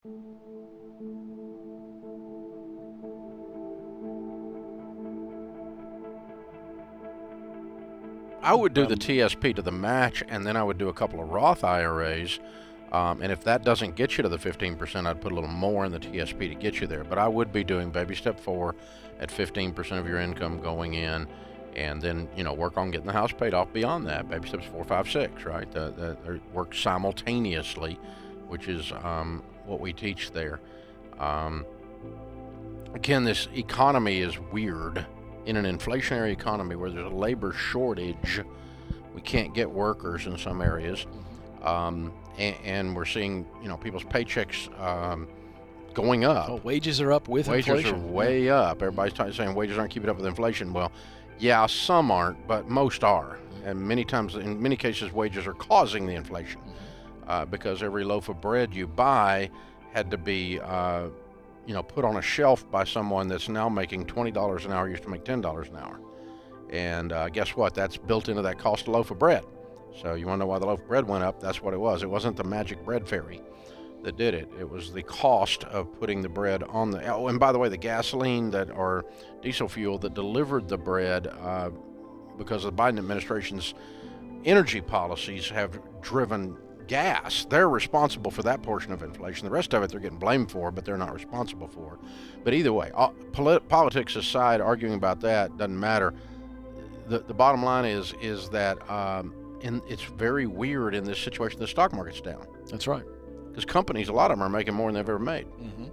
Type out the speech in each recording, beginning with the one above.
I would do the TSP to the match, and then I would do a couple of Roth IRAs. And if that doesn't get you to the 15%, I'd put a little more in the TSP to get you there. But I would be doing baby step 4 at 15% of your income going in, and then work on getting the house paid off beyond that. Baby steps 4, 5, 6, right? They work simultaneously, which is what we teach there. Again, this economy is weird. In an inflationary economy where there's a labor shortage, we can't get workers in some areas, and we're seeing people's paychecks going up. Oh, wages are up with inflation. Wages are way up. Everybody's saying wages aren't keeping up with inflation. Well, yeah, some aren't, but most are. And in many cases, wages are causing the inflation because every loaf of bread you buy had to be put on a shelf by someone that's now making $20 an hour, used to make $10 an hour. And guess what? That's built into that cost of loaf of bread. So you want to know why the loaf of bread went up? That's what it was. It wasn't the magic bread fairy that did it. It was the cost of putting the bread on the... Oh, and by the way, the gasoline or diesel fuel that delivered the bread, because of the Biden administration's energy policies have driven gas. They're responsible for that portion of inflation. The rest of it they're getting blamed for, but they're not responsible for. But either way, politics aside, arguing about that doesn't matter. The bottom line is that it's very weird in this situation. The stock market's down. That's right. Because companies, a lot of them are making more than they've ever made. Mm-hmm.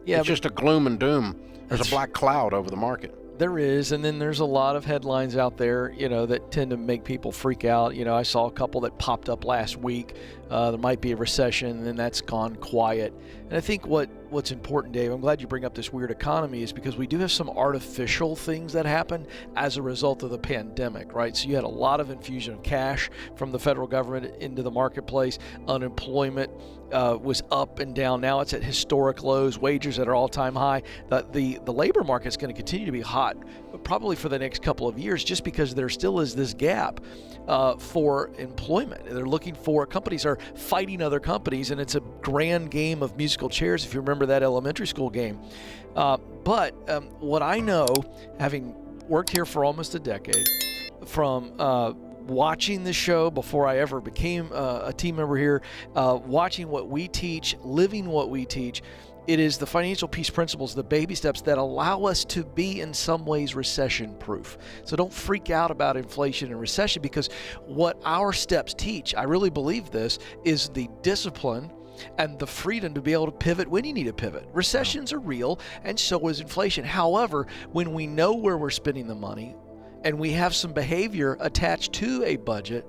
Yeah, it's just a gloom and doom. There's a black cloud over the market. There is, and then there's a lot of headlines out there, that tend to make people freak out. I saw a couple that popped up last week. There might be a recession, and then that's gone quiet. And I think what's important, Dave, I'm glad you bring up this weird economy, is because we do have some artificial things that happen as a result of the pandemic, right? So you had a lot of infusion of cash from the federal government into the marketplace. Unemployment was up and down. Now it's at historic lows. Wages at an all-time high. The labor market's going to continue to be hot, probably for the next couple of years, just because there still is this gap for employment. They're looking for, companies are fighting other companies, and it's a grand game of musical chairs, if you remember that elementary school game. But what I know, having worked here for almost a decade, from watching the show before I ever became a team member here, watching what we teach, living what we teach, it is the financial peace principles, the baby steps that allow us to be in some ways recession proof. So don't freak out about inflation and recession, because what our steps teach, I really believe this, is the discipline and the freedom to be able to pivot when you need to pivot. Recessions are real, and so is inflation. However, when we know where we're spending the money and we have some behavior attached to a budget,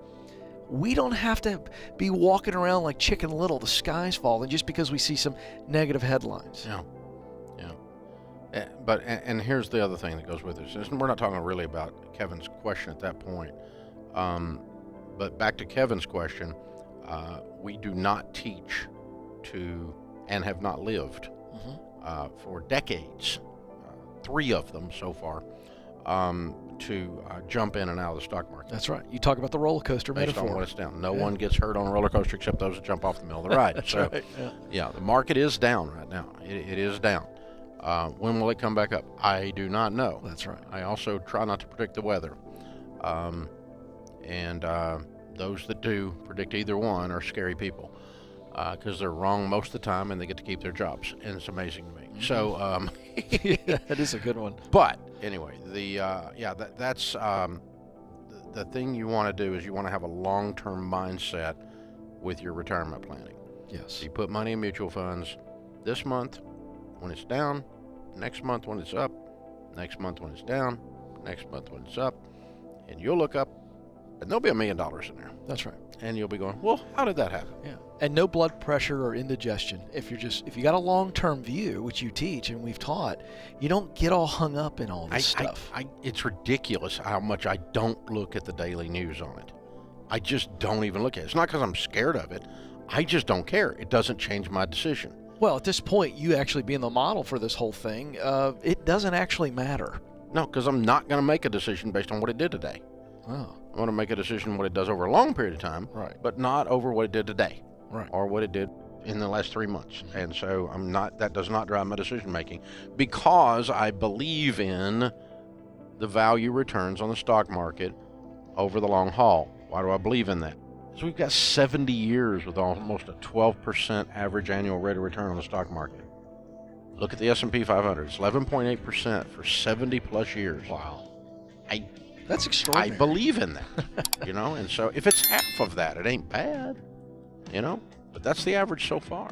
we don't have to be walking around like Chicken Little, the sky's falling, just because we see some negative headlines. Yeah. But here's the other thing that goes with this. We're not talking really about Kevin's question at that point. But back to Kevin's question, we do not teach to, and have not lived for decades, 3 of them so far, to jump in and out of the stock market. That's right. You talk about the roller coaster based metaphor. on what it's down. No one gets hurt on a roller coaster except those that jump off the middle of the ride. That's so, right. Yeah, the market is down right now. It is down. When will it come back up? I do not know. That's right. I also try not to predict the weather. Those that do predict either one are scary people, because they're wrong most of the time and they get to keep their jobs, and it's amazing to me. Mm-hmm. So yeah, that is a good one. But anyway, that's the thing you want to do is you want to have a long-term mindset with your retirement planning. Yes. So you put money in mutual funds this month when it's down, next month when it's up, next month when it's down, next month when it's up, and you'll look up and there'll be $1 million in there. That's right. And you'll be going, well, how did that happen? Yeah. And no blood pressure or indigestion. If you got a long-term view, which you teach and we've taught, you don't get all hung up in all this stuff. It's ridiculous how much I don't look at the daily news on it. I just don't even look at it. It's not because I'm scared of it. I just don't care. It doesn't change my decision. Well, at this point, you actually being the model for this whole thing, it doesn't actually matter. No, because I'm not going to make a decision based on what it did today. Oh. I want to make a decision what it does over a long period of time, right? But not over what it did today, right? Or what it did in the last 3 months. And so that does not drive my decision making, because I believe in the value returns on the stock market over the long haul. Why do I believe in that? Because we've got 70 years with almost a 12% average annual rate of return on the stock market. Look at the S&P 500. It's 11.8% for 70 plus years. Wow. I That's extraordinary. believe in that, and so if it's half of that, it ain't bad, but that's the average so far.